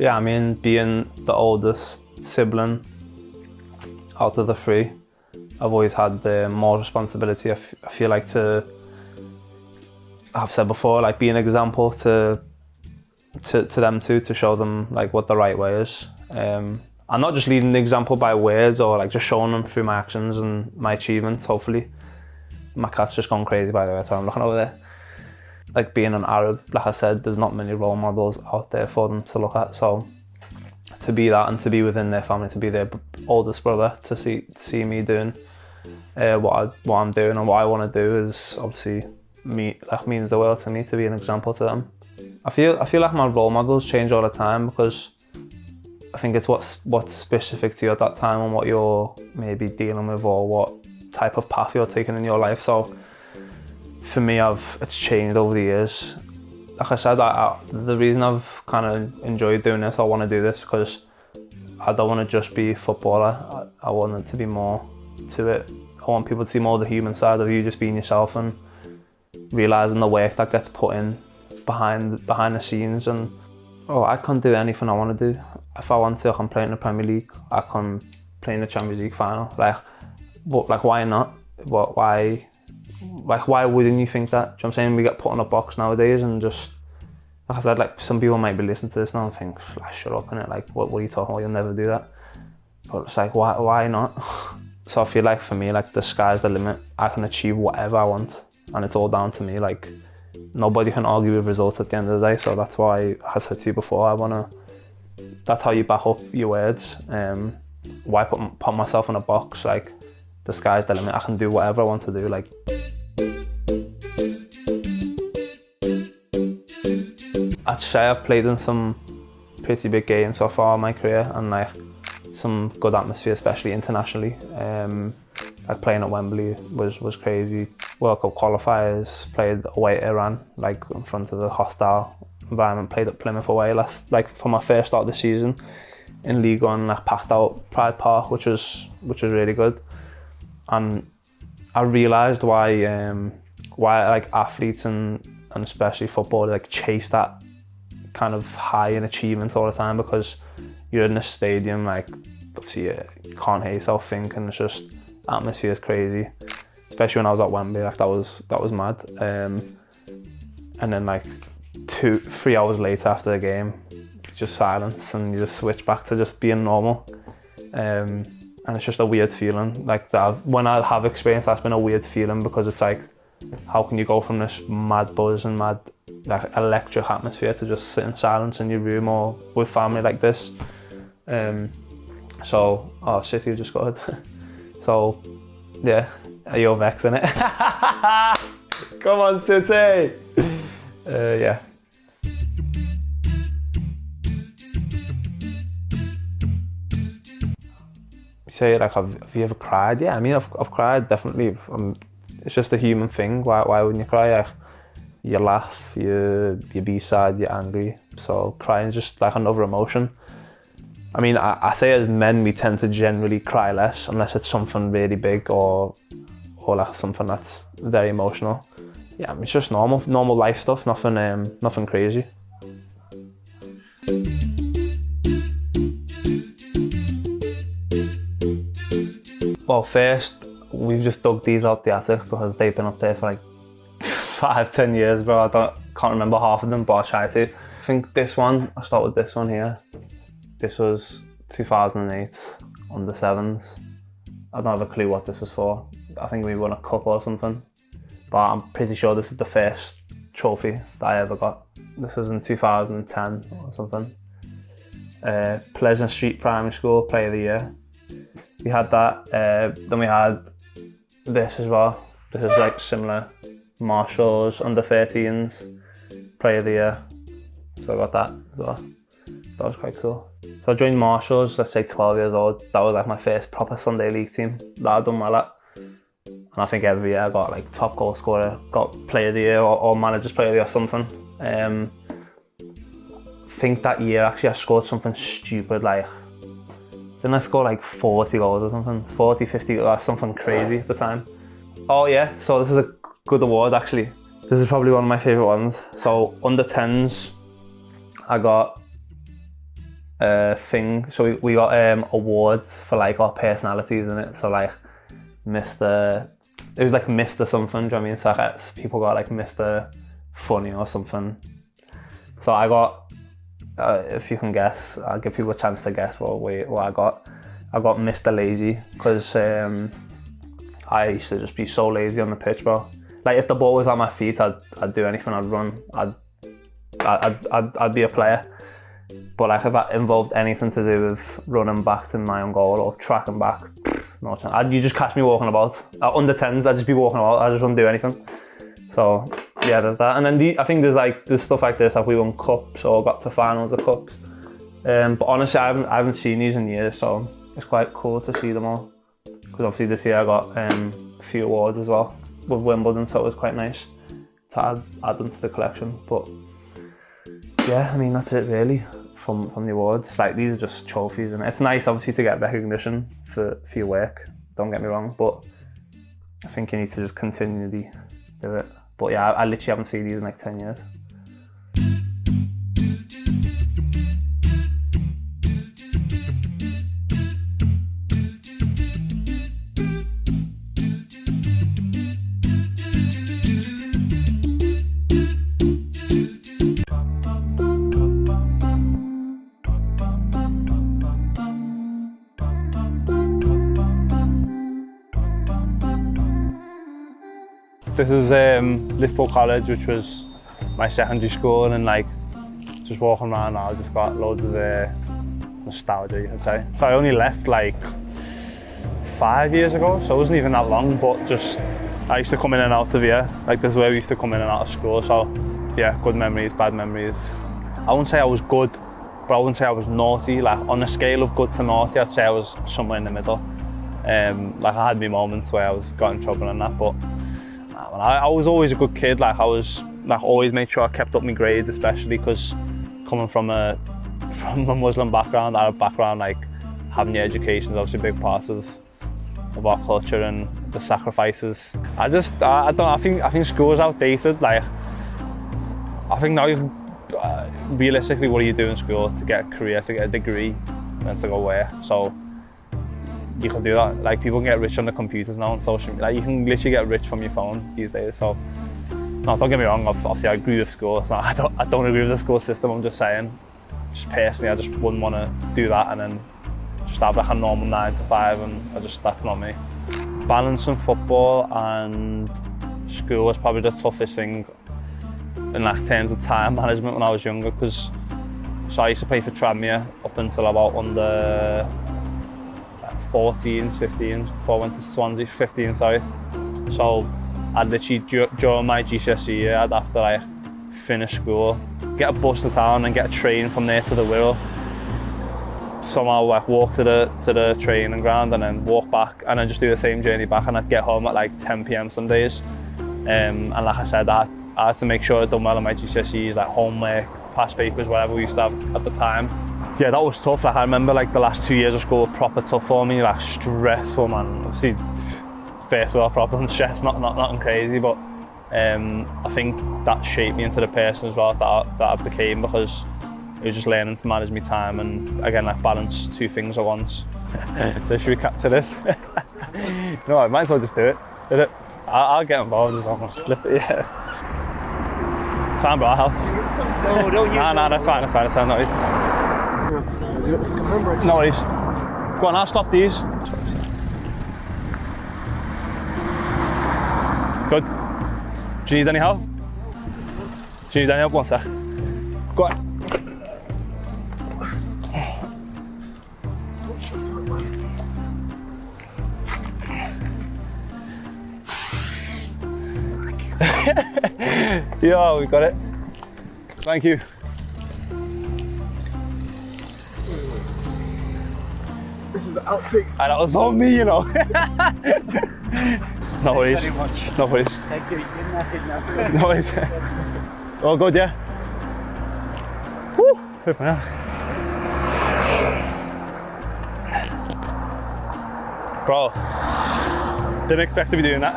Yeah, I mean, being the oldest sibling out of the three, I've always had the more responsibility. I feel like I've said before, like be an example to them too, to show them like what the right way is. I'm not just leading the example by words or like just showing them through my actions and my achievements, hopefully. My cat's just gone crazy, by the way, so I'm looking over there. Like being an Arab, like I said, there's not many role models out there for them to look at. So to be that and to be within their family, to be their oldest brother, to see me doing what I'm doing and what I want to do is obviously that means the world to me, to be an example to them. I feel like my role models change all the time because I think it's what's specific to you at that time and what you're maybe dealing with or what type of path you're taking in your life. So for me, it's changed over the years. Like I said, the reason I've kind of enjoyed doing this, I want to do this because I don't want to just be a footballer. I want it to be more to it. I want people to see more of the human side of you, just being yourself and realising the work that gets put in behind the scenes. And I can do anything I want to do. If I want to, I can play in the Premier League. I can play in the Champions League final. But why not? Why wouldn't you think that? Do you know what I'm saying? We get put in a box nowadays and just, like I said, like some people might be listening to this now and think, shut up, innit? Like, what are you talking about? You'll never do that. But it's like, why not? So I feel like for me, like the sky's the limit. I can achieve whatever I want and it's all down to me. Like nobody can argue with results at the end of the day. So that's why I said to you before, that's how you back up your words. Why put myself in a box? Like the sky's the limit. I can do whatever I want to do. Like, I'd say I've played in some pretty big games so far in my career and like some good atmosphere, especially internationally. Like playing at Wembley was crazy. World Cup qualifiers, played away at Iran, like in front of a hostile environment, played at Plymouth away for my first start of the season in League One, like packed out Pride Park, which was really good. And I realised why like athletes and especially football like chase that kind of high in achievement all the time, because you're in a stadium, like obviously you can't hear yourself think, and it's just atmosphere is crazy. Especially when I was at Wembley, like that was mad. And then like 2-3 hours later after the game, just silence and you just switch back to just being normal. And it's just a weird feeling. Like that, when I have experienced, that's been a weird feeling, because it's like, how can you go from this mad buzz and mad like electric atmosphere to just sit in silence in your room or with family like this? City just got it. So yeah, you're vexing it. Come on, City. Yeah. Say like, have you ever cried? Yeah, I mean, I've cried, definitely. It's just a human thing. Why wouldn't you cry? Like, you laugh, you be sad, you're angry. So crying is just like another emotion. I mean, I say as men, we tend to generally cry less unless it's something really big or like something that's very emotional. Yeah, I mean, it's just normal life stuff, nothing crazy. Well, first, we've just dug these out the attic because they've been up there for like 5-10 years, bro. Can't remember half of them, but I'll try to. I think this one, I'll start with this one here. This was 2008, under 7s. I don't have a clue what this was for. I think we won a cup or something. But I'm pretty sure this is the first trophy that I ever got. This was in 2010 or something. Pleasant Street Primary School, Player of the Year. We had that. Then we had this as well. This is like similar. Marshalls, under 13s, Player of the Year. So I got that as well. That was quite cool. So I joined Marshalls, let's say 12 years old. That was like my first proper Sunday League team that I'd done well at. And I think every year I got like top goal scorer, got Player of the Year or Manager's Player of the Year or something. I think that year actually I scored something stupid, like, didn't I score like 40 goals or something? 40, 50, something crazy at the time. Oh yeah, so this is a good award actually. This is probably one of my favourite ones. So under 10s, I got thing. So we got awards for like our personalities in it. So like Mr. It was like Mr. something, do you know what I mean? So like, people got like Mr. Funny or something. So I got, if you can guess, I'll give people a chance to guess what I got. I got Mr. Lazy, because I used to just be so lazy on the pitch, bro. Like if the ball was at my feet, I'd do anything. I'd run. I'd be a player. But like if that involved anything to do with running back to my own goal or tracking back, no chance. You just catch me walking about. At under 10s, I'd just be walking about. I just wouldn't do anything. So yeah, there's that. And then I think there's stuff like this, like we won cups or got to finals of cups. But honestly, I haven't seen these in years, so it's quite cool to see them all. Because obviously this year I got a few awards as well with Wimbledon, so it was quite nice to add them to the collection. But yeah, I mean that's it really from the awards. Like these are just trophies, and it's nice obviously to get recognition for your work. Don't get me wrong, but I think you need to just continually do it. But yeah, I literally haven't seen these in like 10 years. This is Liverpool College, which was my secondary school, and like just walking around now, I've just got loads of nostalgia, you could say. So I only left like 5 years ago, so it wasn't even that long, but just I used to come in and out of here. Like this is where we used to come in and out of school, so yeah, good memories, bad memories. I wouldn't say I was good, but I wouldn't say I was naughty. Like on a scale of good to naughty, I'd say I was somewhere in the middle. Like I had my moments where I got in trouble and that, but I was always a good kid. Like I was always made sure I kept up my grades, especially because coming from a Muslim background, Arab background, like having the education is obviously a big part of our culture and the sacrifices. I think school is outdated. Like I think now you can, realistically, what do you do in school to get a career, to get a degree, and to go where? So you can do that. Like people can get rich on the computers now on social media. Like you can literally get rich from your phone these days. So no, don't get me wrong. Obviously, I agree with school. It's not, I don't agree with the school system. I'm just saying, just personally, I just wouldn't want to do that and then just have like a normal 9 to 5, and that's not me. Balancing football and school was probably the toughest thing in like terms of time management when I was younger, because I used to play for Tranmere up until about under 14, 15, before I went to Swansea, 15, sorry. So I'd literally, during my GCSE year, I'd have to like finish school, get a bus to town and get a train from there to the Wirral. Somehow like walk to the training ground and then walk back and then just do the same journey back, and I'd get home at like 10 PM some days. And like I said, I had to make sure I'd done well on my GCSEs, like homework, past papers, whatever we used to have at the time. Yeah, that was tough. Like I remember like the last 2 years of school were proper tough for me, like stressful, man. Obviously, first world problems, stress, nothing crazy, but I think that shaped me into the person as well that I became, because it was just learning to manage my time and again like balance two things at once. So should we capture this? No, I might as well just do it. Did it? I'll get involved as well. Flip it, yeah. It's fine, bro, I'll help. No, don't you? No, that's fine, no worries. No worries. Go on, I'll stop these. Good. Do you need any help? Do you need any help? One sec. Go on. Yo, we got it. Thank you. This is the outtakes. And that was on me, you know. No worries. Very much. No worries. Thank you. You're not No worries. All good, yeah? Woo! Flipping out. Bro, didn't expect to be doing that.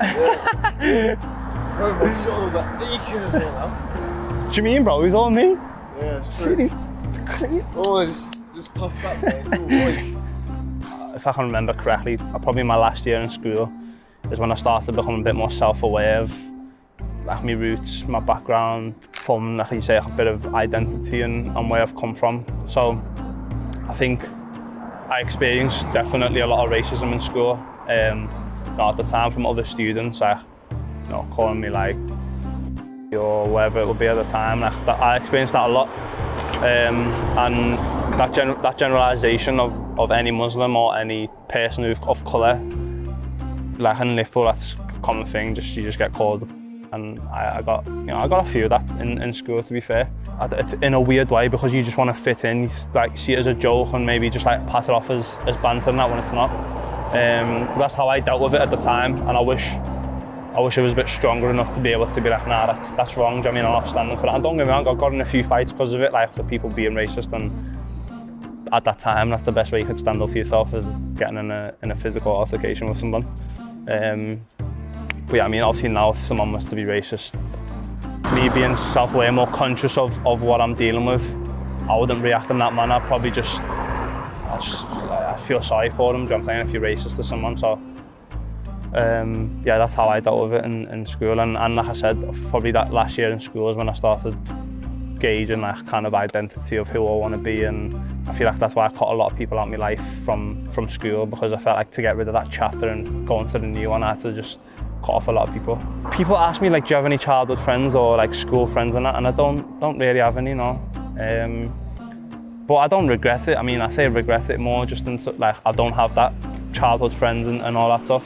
Bro, my shoulders are aching as well. What do you mean, bro? He's on me? Yeah, it's true. See these crazy. Oh, just, just puffed up there. It's all right. If I can remember correctly, probably my last year in school is when I started becoming a bit more self-aware of like my roots, my background, from like you say, a bit of identity and where I've come from. So I think I experienced definitely a lot of racism in school. At the time from other students, like calling me like or whatever it would be at the time. Like I experienced that a lot, and that generalisation of any Muslim or any person of colour, like in Liverpool, that's a common thing. You just get called, and I got a few of that in school. To be fair, it's in a weird way because you just want to fit in. You like see it as a joke and maybe just like pass it off as banter and that when it's not. That's how I dealt with it at the time, and I wish I was a bit stronger enough to be able to be like, nah, that's wrong. Do you know what I mean? I'm not standing for that. And don't get me wrong, I got in a few fights because of it, like for people being racist. And at that time, that's the best way you could stand up for yourself, is getting in a physical altercation with someone. But yeah, I mean, obviously now if someone was to be racist, me being self-aware, more conscious of what I'm dealing with, I wouldn't react in that manner. I'd probably I feel sorry for them, do you know what I'm saying, if you're racist to someone. So yeah, that's how I dealt with it in school. And like I said, probably that last year in school is when I started gauging that kind of identity of who I want to be. And I feel like that's why I cut a lot of people out of my life from school, because I felt like to get rid of that chapter and go into the new one, I had to just cut off a lot of people. People ask me like, do you have any childhood friends or like school friends and that, and I don't really have any, no. But I don't regret it. I mean, I say regret it more just in like I don't have that childhood friends and all that stuff.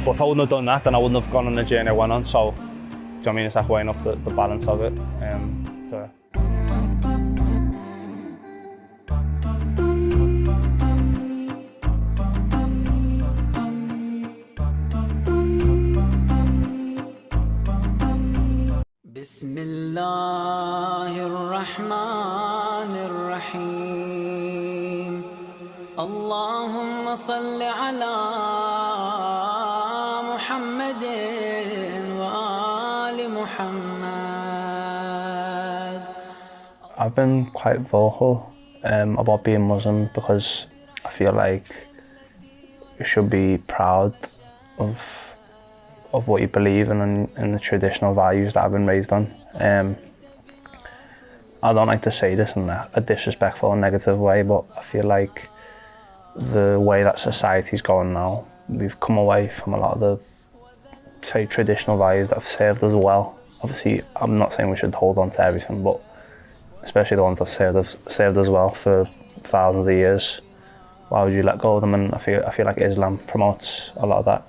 But if I wouldn't have done that, then I wouldn't have gone on the journey I went on. So, do you know what I mean? It's like weighing up the balance of it. So. بسم الله الرحمن الرحيم اللهم صل على محمد وآل محمد. I've been quite vocal about being Muslim because I feel like you should be proud of what you believe in and the traditional values that I've been raised on. I don't like to say this in a disrespectful and negative way, but I feel like the way that society's going now, we've come away from a lot of the, say, traditional values that have served us well. Obviously, I'm not saying we should hold on to everything, but especially the ones that have served us well for thousands of years. Why would you let go of them? And I feel like Islam promotes a lot of that.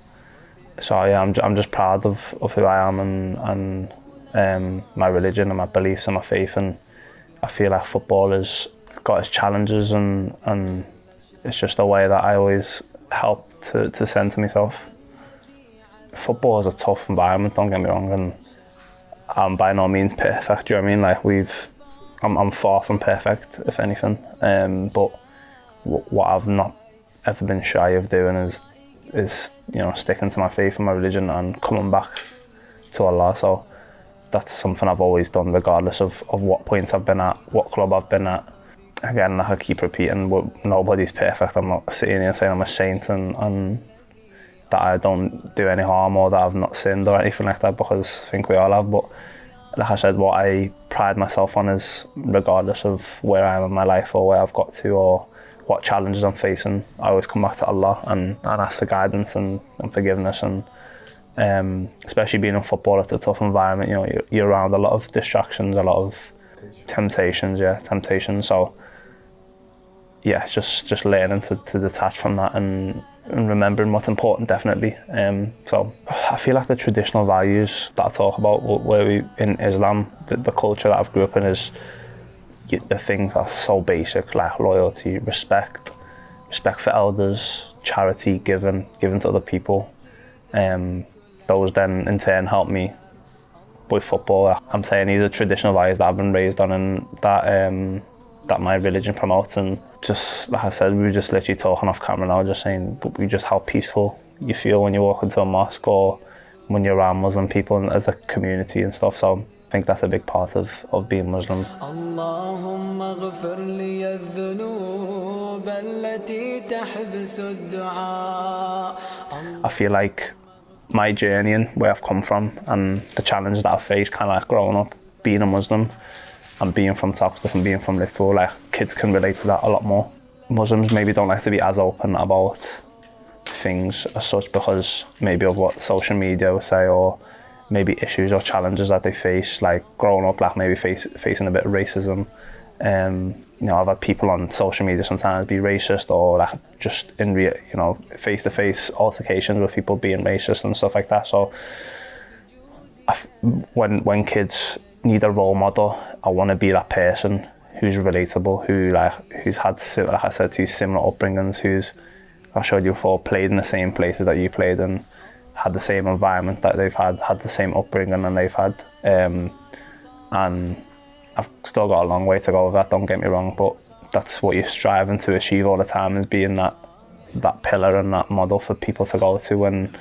So yeah, I'm just proud of who I am and my religion and my beliefs and my faith, and I feel like football has got its challenges and it's just a way that I always help to send to myself. Football is a tough environment, don't get me wrong, and I'm by no means perfect, do you know what I mean? Like I'm far from perfect, if anything, but what I've not ever been shy of doing is sticking to my faith and my religion and coming back to Allah. So that's something I've always done, regardless of what points I've been at, what club I've been at. Again, like I keep repeating, nobody's perfect. I'm not sitting here saying I'm a saint and that I don't do any harm or that I've not sinned or anything like that, because I think we all have. But like I said, what I pride myself on is, regardless of where I am in my life or where I've got to or what challenges I'm facing, I always come back to Allah and ask for guidance and forgiveness. And especially being in football, it's a tough environment. You know, you're around a lot of distractions, a lot of temptations. So yeah, just learning to detach from that and remembering what's important, definitely. So I feel like the traditional values that I talk about, where we in Islam, the culture that I've grew up in, is the things that are so basic, like loyalty, respect for elders, charity, giving to other people. Those then in turn help me with football. I'm saying these are traditional values that I've been raised on and that my religion promotes. And just like I said, we were just literally talking off camera now, just saying just how peaceful you feel when you walk into a mosque or when you're around Muslim people as a community and stuff. So I think that's a big part of being Muslim. Allahumma اغفر لي الذنوب التي تحبس الدعاء. I feel like my journey and where I've come from and the challenges that I've faced kind of like growing up, being a Muslim and being from Toxteth and being from Liverpool, like kids can relate to that a lot more. Muslims maybe don't like to be as open about things as such because maybe of what social media will say, or maybe issues or challenges that they face, like growing up, like maybe facing a bit of racism. You know, I've had people on social media sometimes be racist, or like just in real, you know, face-to-face altercations with people being racist and stuff like that. So when kids need a role model, I want to be that person who's relatable, who's had, like I said to you, similar upbringings, who's, I showed you before, played in the same places that you played in, had the same environment that they've had the same upbringing and they've had. And I've still got a long way to go with that, don't get me wrong, but that's what you're striving to achieve all the time, is being that pillar and that model for people to go to. And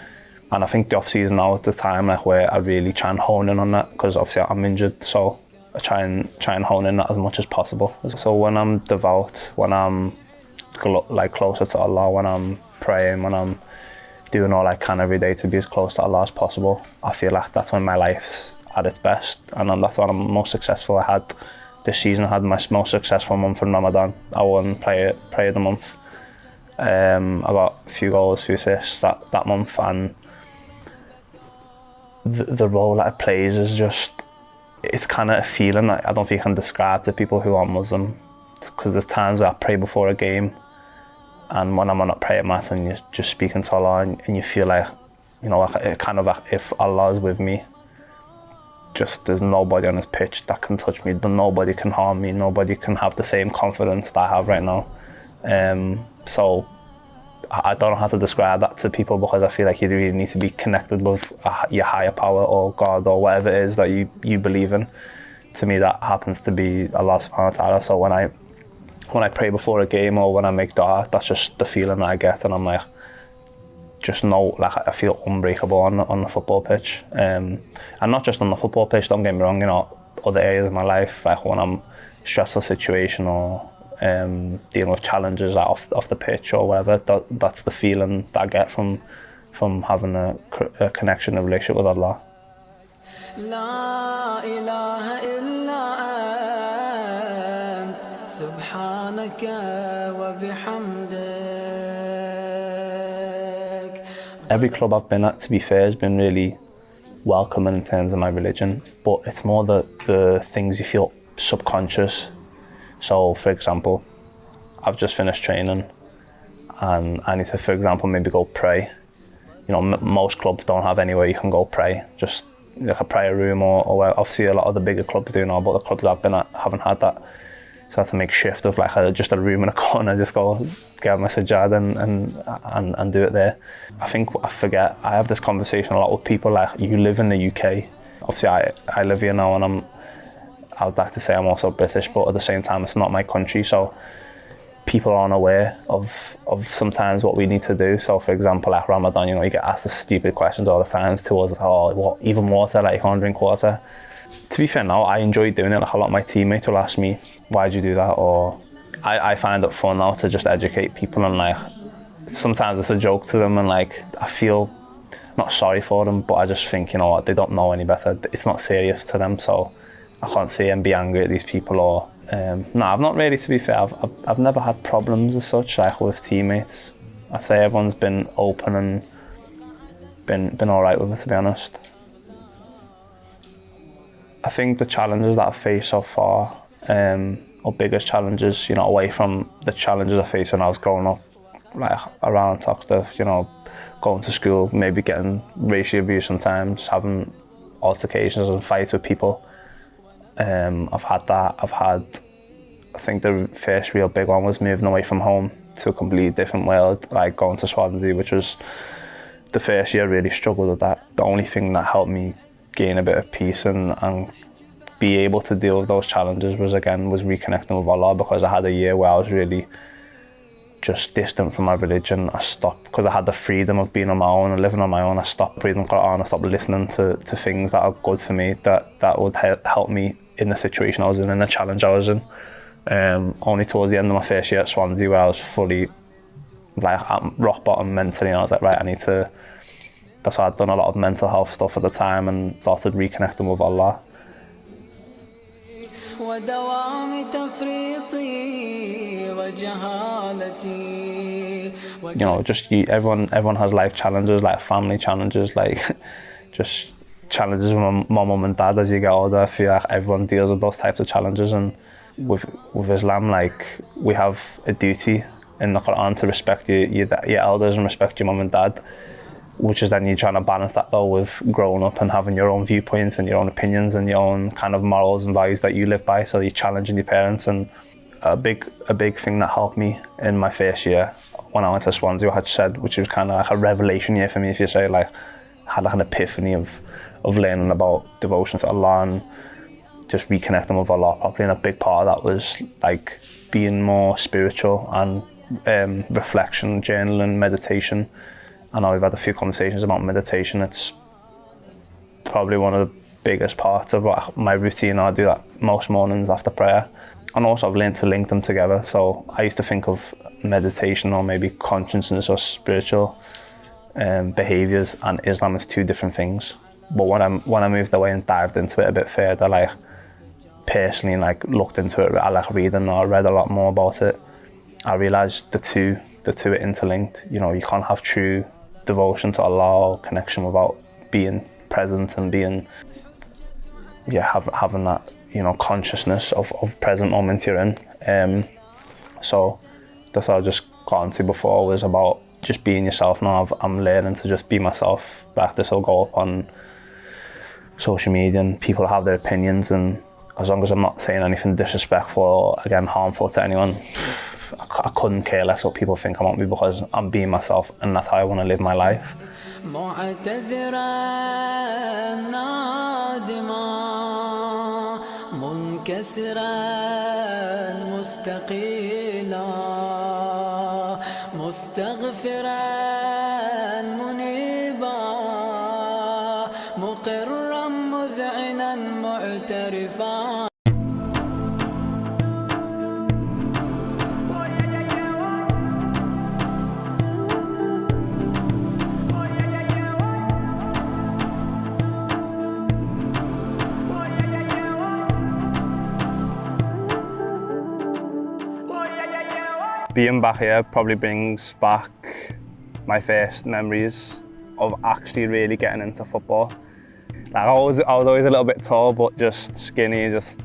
I think the off-season now at the time, like, where I really try and hone in on that, because obviously I'm injured, so I try and hone in that as much as possible. So when I'm devout, when I'm like closer to Allah, when I'm praying, when I'm doing all I can every day to be as close to Allah as possible, I feel like that's when my life's at its best, and that's when I'm most successful. I had this season, I had my most successful month in Ramadan. I won player of the month. I got a few goals, a few assists that month, and the role that it plays is just, it's kind of a feeling that I don't think I can describe to people who aren't Muslim, because there's times where I pray before a game, and when I'm on a prayer mat and you're just speaking to Allah, and you feel like, you know, like, kind of like if Allah is with me, just there's nobody on this pitch that can touch me, nobody can harm me, nobody can have the same confidence that I have right now. So I don't know how to describe that to people, because I feel like you really need to be connected with your higher power or God or whatever it is that you believe in. To me, that happens to be Allah subhanahu wa ta'ala. So when I pray before a game or when I make dua, that's just the feeling that I get, and I'm like, just know, like, I feel unbreakable on the football pitch. And not just on the football pitch, don't get me wrong, you know, other areas of my life, like when I'm in a stressful situation or dealing with challenges off the pitch or whatever, that's the feeling that I get from having a connection, a relationship with Allah. La ilaha illa ant, subhanaka wa bihamdik. Every club I've been at, to be fair, has been really welcoming in terms of my religion, but it's more the things you feel subconscious. So, for example, I've just finished training and I need to, for example, maybe go pray. You know, most clubs don't have anywhere you can go pray, just like a prayer room or obviously a lot of the bigger clubs do now, but the clubs I've been at haven't had that. So I had to make shift of like just a room in a corner, just go get my sajjad and do it there. I think I forget, I have this conversation a lot with people, like, you live in the UK. Obviously I live here now, and I would like to say I'm also British, but at the same time it's not my country, so people aren't aware of sometimes what we need to do. So for example, like Ramadan, you know, you get asked the stupid questions all the time to us, oh, what, even water, like you can't drink water. To be fair now, I enjoy doing it. Like a lot of my teammates will ask me, why'd you do that? Or I find it fun now to just educate people, and like sometimes it's a joke to them, and like I feel not sorry for them, but I just think, you know what, they don't know any better. It's not serious to them, so I can't sit and be angry at these people. Or no, I've not really, to be fair. I've never had problems as such, like with teammates. I'd say everyone's been open and been all right with it, to be honest. I think the challenges that I've faced so far, or biggest challenges, you know, away from the challenges I faced when I was growing up, like around Toxteth, you know, going to school, maybe getting racial abuse sometimes, having altercations and fights with people. I've had that. I think the first real big one was moving away from home to a completely different world, like going to Swansea, which was the first year I really struggled with that. The only thing that helped me gain a bit of peace and be able to deal with those challenges was reconnecting with Allah, because I had a year where I was really just distant from my religion. I stopped, because I had the freedom of being on my own and living on my own. I stopped reading Quran, I stopped listening to things that are good for me, that would help me in the situation I was in the challenge I was in. Only towards the end of my first year at Swansea where I was fully like at rock bottom mentally, and I was like, right, I need to. That's why I'd done a lot of mental health stuff at the time and started reconnecting with Allah. You know, just everyone has life challenges, like family challenges, like just challenges with my mum and dad as you get older. I feel like everyone deals with those types of challenges, and with Islam, like we have a duty in the Quran to respect your elders and respect your mum and dad, which is then you're trying to balance that though with growing up and having your own viewpoints and your own opinions and your own kind of morals and values that you live by. So you're challenging your parents. And a big thing that helped me in my first year when I went to Swansea, I had said, which was kind of like a revelation year for me, if you say, like I had like an epiphany of learning about devotion to Allah and just reconnecting with Allah properly. And a big part of that was like being more spiritual and reflection, journaling, meditation. I know we've had a few conversations about meditation. It's probably one of the biggest parts of my routine. I do that most mornings after prayer. And also I've learned to link them together. So I used to think of meditation or maybe consciousness or spiritual behaviours and Islam as two different things. But when I moved away and dived into it a bit further, like personally like looked into it, I like reading or read a lot more about it. I realised the two are interlinked. You know, you can't have true devotion to Allah or connection without being present and being, having that, you know, consciousness of present moment you're in. So that's what I just got into before, was about just being yourself. Now I'm learning to just be myself. Like this will go up on social media and people have their opinions, and as long as I'm not saying anything disrespectful or again harmful to anyone, I couldn't care less what people think about me, because I'm being myself and that's how I want to live my life. Being back here probably brings back my first memories of actually really getting into football. Like I was always a little bit tall, but just skinny, just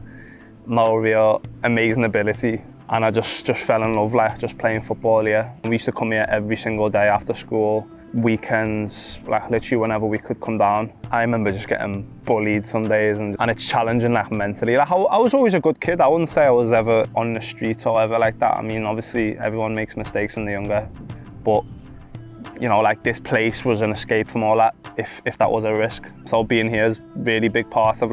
no real amazing ability. And I just fell in love, like just playing football here. We used to come here every single day after school, weekends, like literally whenever we could come down. I remember just getting bullied some days, and it's challenging like mentally. Like I was always a good kid. I wouldn't say I was ever on the street or ever like that. I mean, obviously everyone makes mistakes when they're younger, but you know, like this place was an escape from all that, if that was a risk. So being here is really big part of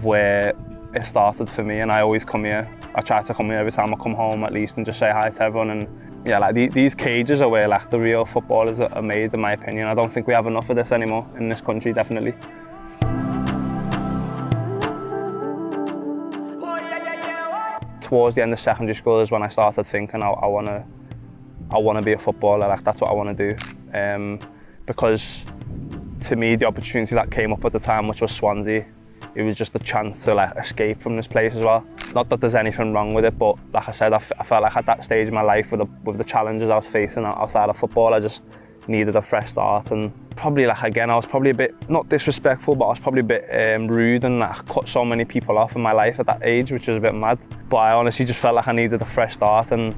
where it started for me, and I always come here. I try to come here every time I come home at least and just say hi to everyone. And yeah, like these cages are where like the real footballers are made, in my opinion. I don't think we have enough of this anymore in this country, definitely. Towards the end of secondary school is when I started thinking I want to be a footballer. Like that's what I want to do, because to me the opportunity that came up at the time, which was Swansea, it was just a chance to like escape from this place as well. Not that there's anything wrong with it, but like I said, I felt like at that stage in my life with the challenges I was facing outside of football, I just needed a fresh start. And probably like again, I was probably a bit, not disrespectful, but I was probably a bit rude, and like, cut so many people off in my life at that age, which was a bit mad. But I honestly just felt like I needed a fresh start. And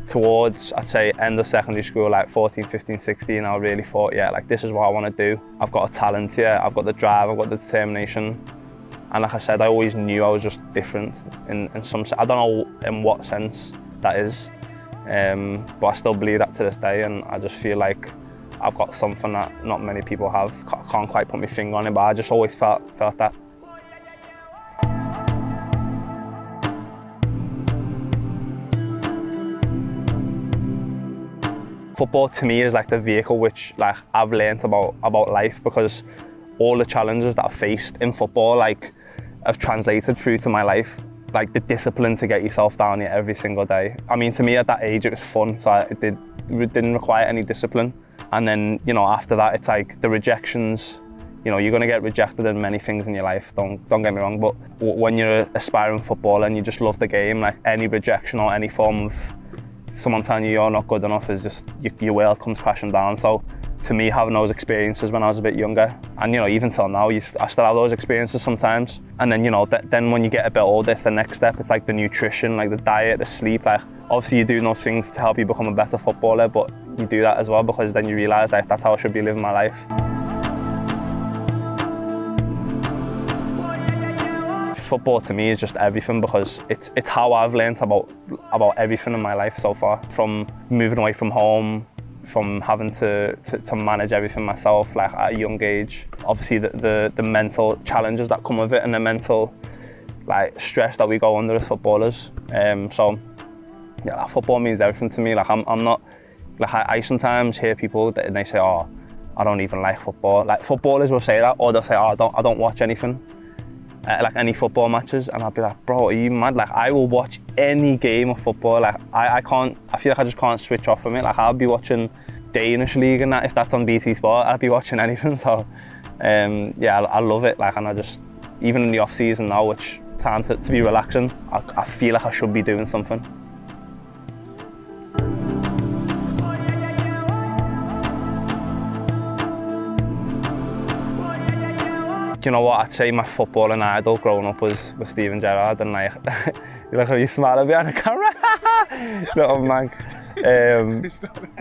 towards, I'd say, end of secondary school, like 14, 15, 16, I really thought, yeah, like this is what I want to do. I've got a talent here, I've got the drive, I've got the determination. And like I said, I always knew I was just different in some sense. I don't know in what sense that is, but I still believe that to this day, and I just feel like I've got something that not many people have. I can't quite put my finger on it, but I just always felt that. Football to me is like the vehicle which like I've learnt about life, because all the challenges that I've faced in football like have translated through to my life. like the discipline to get yourself down here every single day. I mean, to me at that age, it was fun, so it didn't require any discipline. And then, you know, after that, it's like the rejections. You know, you're going to get rejected in many things in your life, don't get me wrong, but when you're an aspiring footballer and you just love the game, like any rejection or any form of someone telling you you're not good enough is just, your world comes crashing down. So to me, having those experiences when I was a bit younger, and you know, even till now, I still have those experiences sometimes. And then, you know, then when you get a bit older, it's the next step. It's like the nutrition, like the diet, the sleep. Like obviously you do those things to help you become a better footballer, but you do that as well because then you realise like that's how I should be living my life. Football to me is just everything because it's how I've learnt about everything in my life so far. From moving away from home, from having to manage everything myself, like at a young age. Obviously the mental challenges that come with it and the mental like stress that we go under as footballers. So yeah, football means everything to me. Like I'm not, like I sometimes hear people and they say, oh, I don't even like football. Like footballers will say that, or they'll say, oh, I don't watch anything. Like any football matches, and I'll be like, bro, are you mad? Like I will watch any game of football. Like I feel like I just can't switch off from it. Like I'll be watching Danish league and that, if that's on BT Sport, I'll be watching anything. So yeah, I love it. Like, and I just, even in the off season now, which time to be relaxing, I feel like I should be doing something. You know what, I'd say my footballing idol growing up was Steven Gerrard, and like, you look how you smile behind the camera. Little man.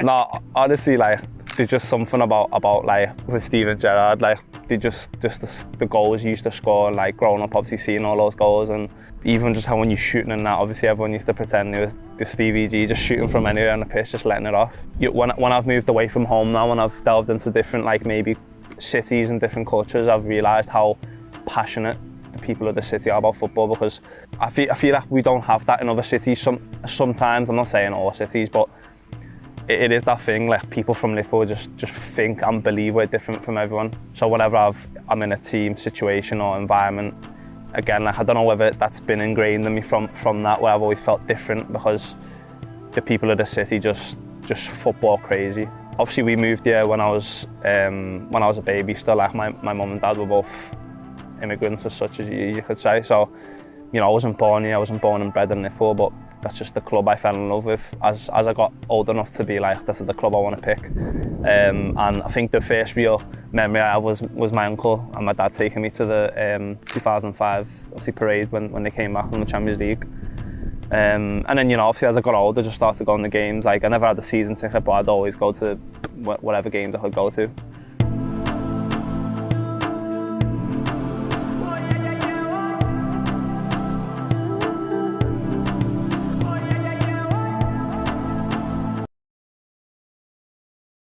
No, honestly, like, there's just something about like with Steven Gerrard, like the goals he used to score, and like growing up, obviously seeing all those goals, and even just how when you're shooting and that, obviously everyone used to pretend it was the Stevie G just shooting from anywhere on the pitch, just letting it off. When I've moved away from home now, when I've delved into different, like maybe cities and different cultures, I've realised how passionate the people of the city are about football, because I feel like we don't have that in other cities. Sometimes, I'm not saying all cities, but it is that thing, like people from Liverpool just think and believe we're different from everyone. So whenever I'm in a team situation or environment, again, like I don't know whether that's been ingrained in me from that, where I've always felt different because the people of the city just football crazy. Obviously, we moved here when I was a baby still. Like my mum and dad were both immigrants, as such as you could say. So, you know, I wasn't born here. I wasn't born and bred in Liverpool, but that's just the club I fell in love with as I got old enough to be like, this is the club I want to pick. And I think the first real memory I have was my uncle and my dad taking me to the 2005 obviously parade when they came back from the Champions League. And then, you know, obviously as I got older, just started going to games. Like I never had a season ticket, but I'd always go to whatever games I could go to.